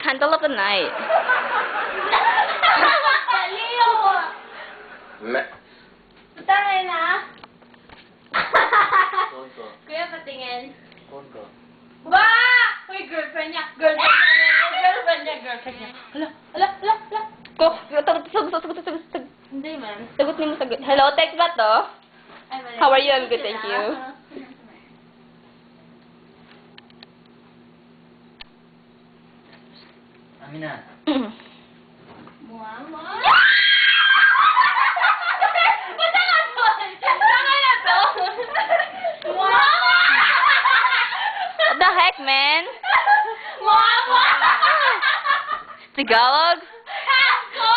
Candle of the night. Baliw! Tangay na. Kuya, patingin. Ba! Uy, girlfriend niya. Girlfriend niya. Hala. Ko, sagot. Hindi man. Sagot niyo mo sagot. Hello, text ba to? Ay, mali. How are you? I'm good, thank you. Amina. Muang. Matangan po! Tangay na to! Muang! What the heck, man? Muang! Tagalog? Ako!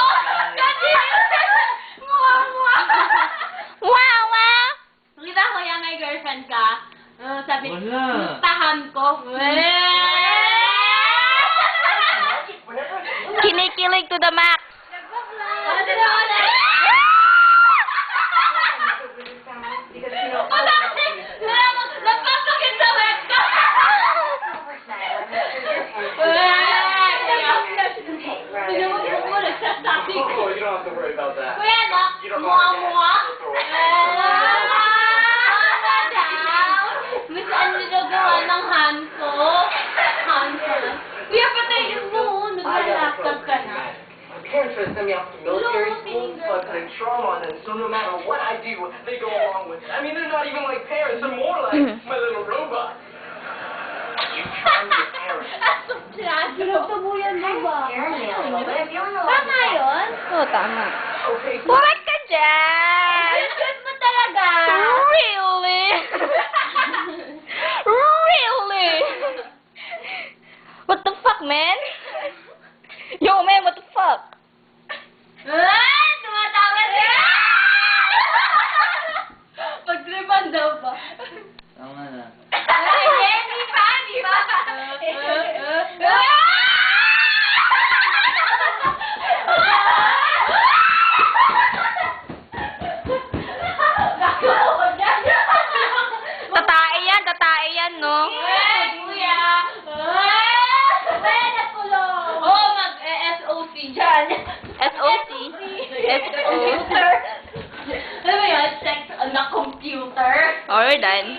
Muang! Wow, wow! Nakita ko yan may girlfriend ka. Sabi, Wala. gustahan ko. Kinikilig to the max. Napasok sa webcam! Nagsasabi ko. Oh, you don't have to worry about that. Kuya, no? Mua-mua. Miss, ano nagawa ng hand ko? Kuya, patayin mo. Nag-laptop ka na. My parents try to send me off to military No, school, meaning so I put trauma on them. So no matter what I do, they go along with it. I mean, they're not even like parents. They're more like my little robots. You try your parents. Tabuyan mo ba? Tama yun? Oo, tama. Okay, so Correct ka dyan! Good mo talaga. Really? Really? What the fuck, man? Yo, man, what the fuck? Ay! Tumatawa siya! Pagtripan daw ba? Tama na. Ay, hindi pa! Tatae yan, no? Kuya! Kuya, nakulong! Oo, mag-SOC dyan. SOC? Computer. Ano ba yun? Sex on a computer. Alright, then.